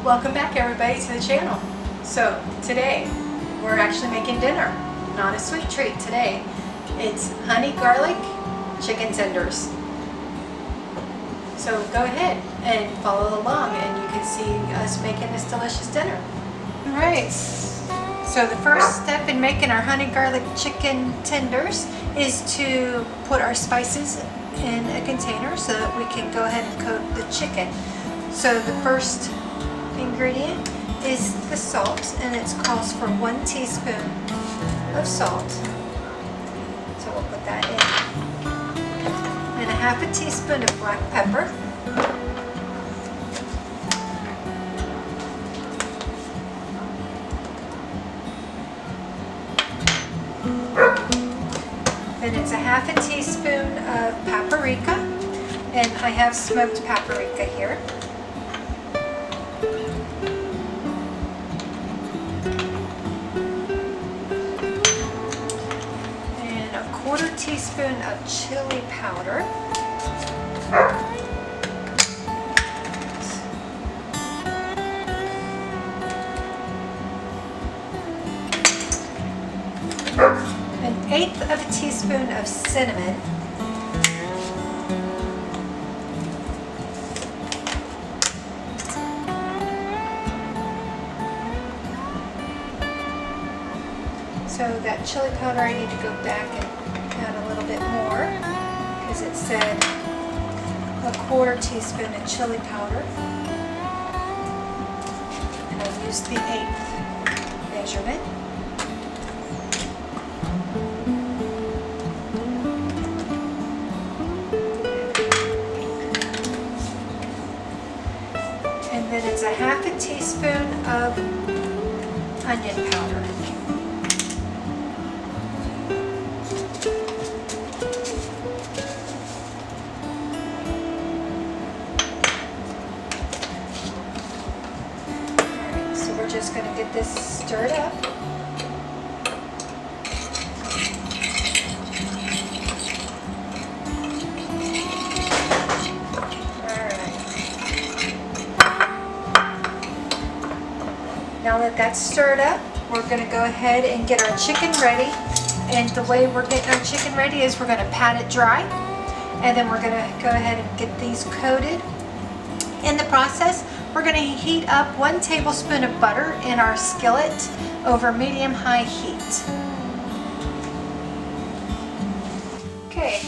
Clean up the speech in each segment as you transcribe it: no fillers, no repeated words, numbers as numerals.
Welcome back everybody to the channel. So today we're actually making dinner, not a sweet treat today. It's honey garlic chicken tenders. So go ahead and follow along and you can see us making this delicious dinner. Alright, so the first step in making our honey garlic chicken tenders is to put our spices in a container so that we can go ahead and coat the chicken. So the first ingredient is the salt, and it calls for 1 teaspoon of salt. So we'll put that in. And a half a teaspoon of black pepper. Then it's a half a teaspoon of paprika, and I have smoked paprika here. And a quarter teaspoon of chili powder. An eighth of a teaspoon of cinnamon. So that chili powder, I need to go back and add a little bit more because it said a quarter teaspoon of chili powder. And I used the eighth measurement. And then it's a half a teaspoon of onion powder. Alright, so we're just going to get this stirred up. Now that that's stirred up, we're going to go ahead and get our chicken ready. And the way we're getting our chicken ready is we're going to pat it dry. And then we're going to go ahead and get these coated. In the process, we're going to heat up 1 tablespoon of butter in our skillet over medium-high heat. Okay,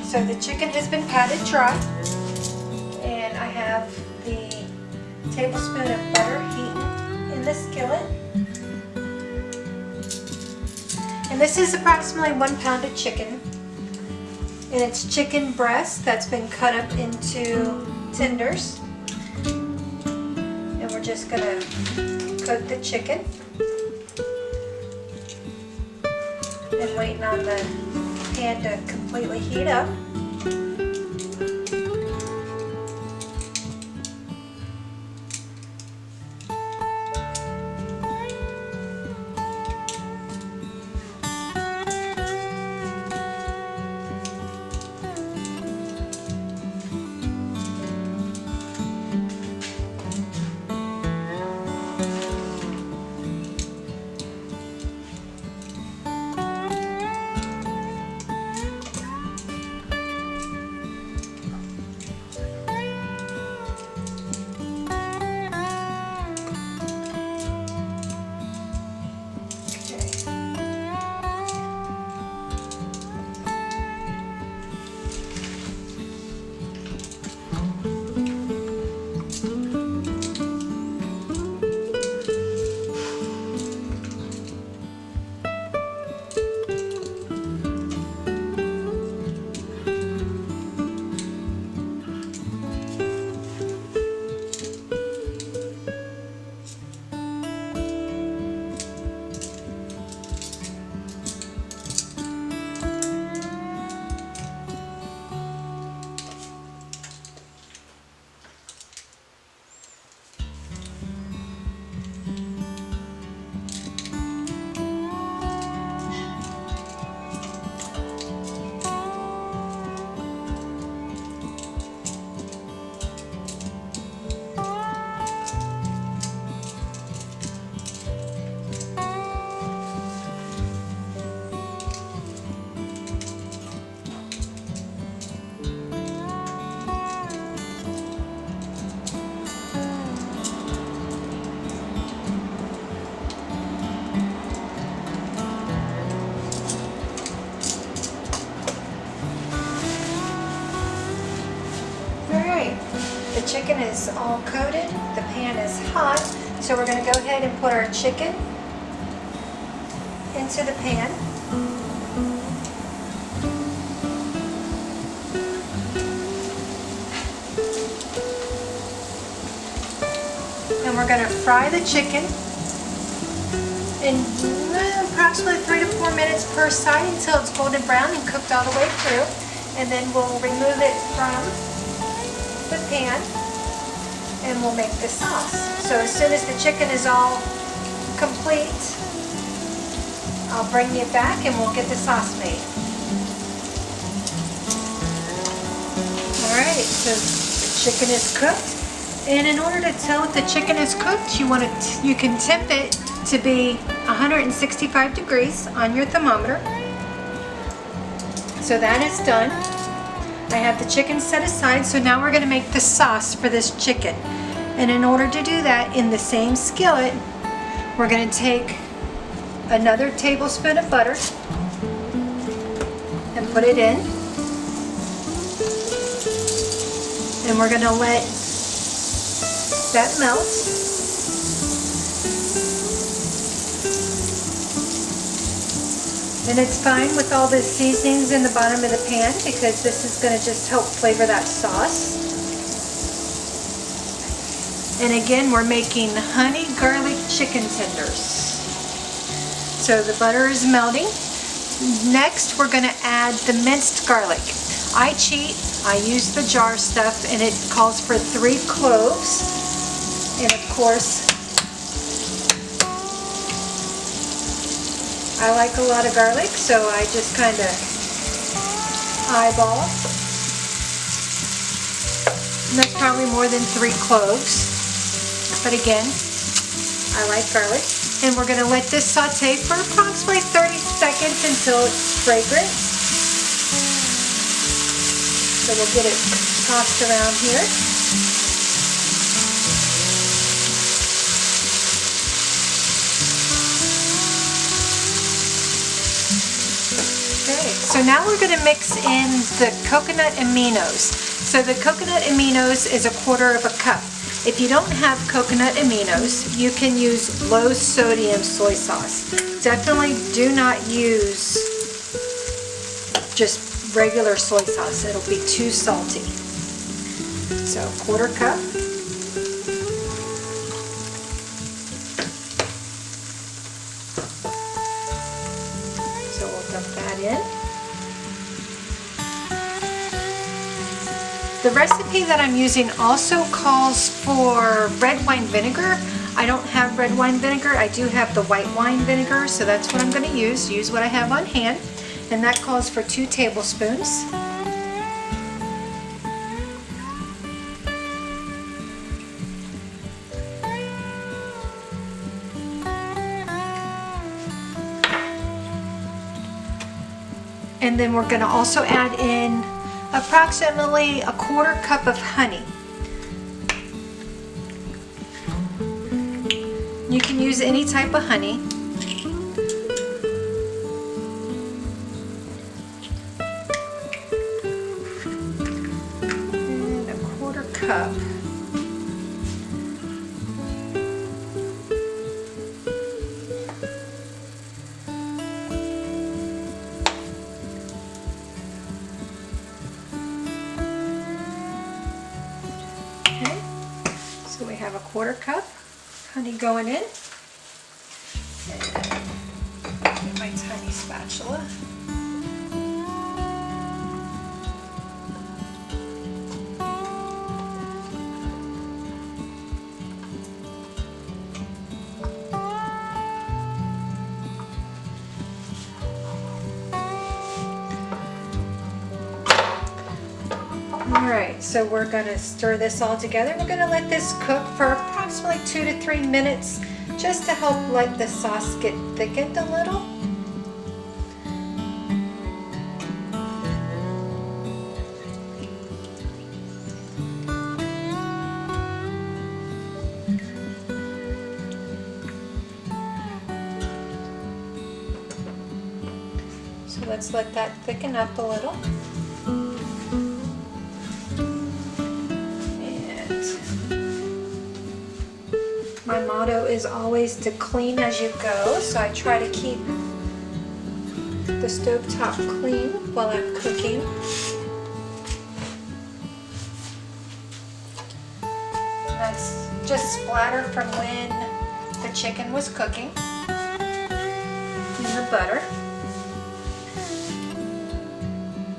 so the chicken has been patted dry. And I have the tablespoon of butter heating in the skillet. And this is approximately 1 pound of chicken. And it's chicken breast that's been cut up into tenders. And we're just going to coat the chicken. And waiting on the pan to completely heat up. chicken is all coated, the pan is hot, so we're going to go ahead and put our chicken into the pan. And we're going to fry the chicken in approximately 3 to 4 minutes per side until it's golden brown and cooked all the way through. And then we'll remove it from the pan and we'll make the sauce. So as soon as the chicken is all complete, I'll bring you back and we'll get the sauce made. Alright, so the chicken is cooked. And in order to tell if the chicken is cooked, you can temp it to be 165 degrees on your thermometer. So that is done. I have the chicken set aside, so now we're going to make the sauce for this chicken. And in order to do that, in the same skillet, we're going to take another tablespoon of butter and put it in. And we're going to let that melt. And it's fine with all the seasonings in the bottom of the pan because this is going to just help flavor that sauce. And again, we're making honey garlic chicken tenders. So the butter is melting. Next, we're going to add the minced garlic. I cheat. I use the jar stuff, and it calls for 3 cloves. And of course, I like a lot of garlic, so I just kind of eyeball. And that's probably more than 3 cloves. But again, I like garlic. And we're going to let this saute for approximately 30 seconds until it's fragrant. So we'll get it tossed around here. Okay, so now we're going to mix in the coconut aminos. So the coconut aminos is 1/4 cup. If you don't have coconut aminos, you can use low sodium soy sauce. Definitely do not use just regular soy sauce. It'll be too salty. So 1/4 cup. So we'll dump that in. The recipe that I'm using also calls for red wine vinegar. I don't have red wine vinegar. I do have the white wine vinegar, so that's what I'm going to use. Use what I have on hand. And that calls for 2 tablespoons. And then we're going to also add in approximately 1/4 cup of honey. You can use any type of honey. And 1/4 cup. So we have 1/4 cup honey going in. And get my tiny spatula. Alright, so we're going to stir this all together. We're going to let this cook for approximately 2 to 3 minutes just to help let the sauce get thickened a little. So let's let that thicken up a little. And My motto is always to clean as you go, so I try to keep the stovetop clean while I'm cooking. That's just splatter from when the chicken was cooking in the butter.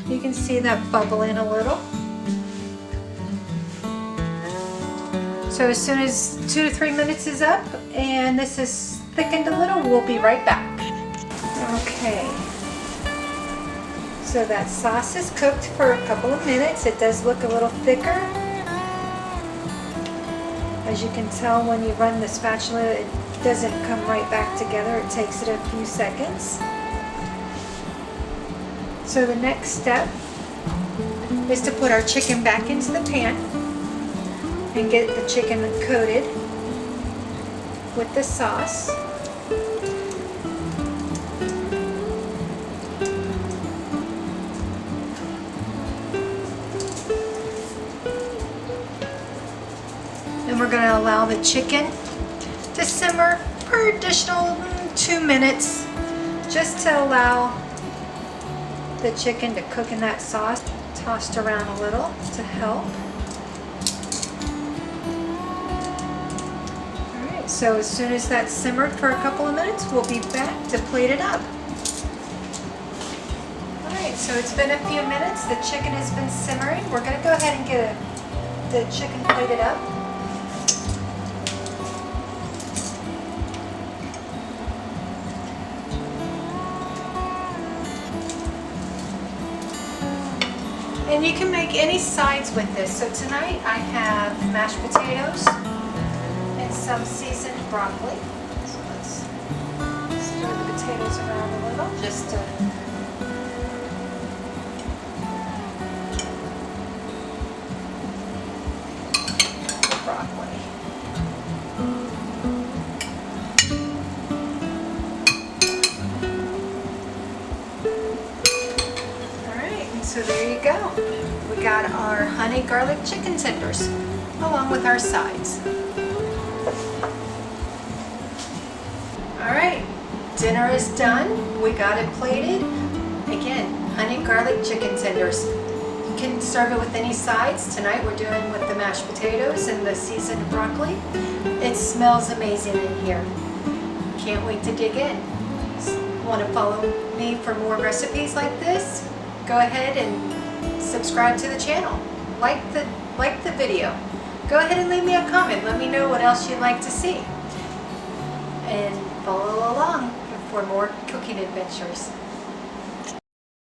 You can see that bubbling a little. So as soon as 2 to 3 minutes is up and this is thickened a little, we'll be right back. Okay. So that sauce is cooked for a couple of minutes. It does look a little thicker. As you can tell when you run the spatula, it doesn't come right back together. It takes it a few seconds. So the next step is to put our chicken back into the pan and get the chicken coated with the sauce. And we're going to allow the chicken to simmer for additional 2 minutes, just to allow the chicken to cook in that sauce. Tossed around a little to help. Alright, so as soon as that's simmered for a couple of minutes, we'll be back to plate it up. Alright, so it's been a few minutes. The chicken has been simmering. We're going to go ahead and get the chicken plated up. And you can make any sides with this. So tonight I have mashed potatoes and some seasoned broccoli. So let's stir the potatoes around a little just to the broccoli. So there you go. We got our honey garlic chicken tenders along with our sides. Alright, dinner is done. We got it plated. Again, honey garlic chicken tenders. You can serve it with any sides. Tonight we're doing with the mashed potatoes and the seasoned broccoli. It smells amazing in here. Can't wait to dig in. Want to follow me for more recipes like this? Go ahead and subscribe to the channel. Like the video. Go ahead and leave me a comment. Let me know what else you'd like to see. And follow along for more cooking adventures.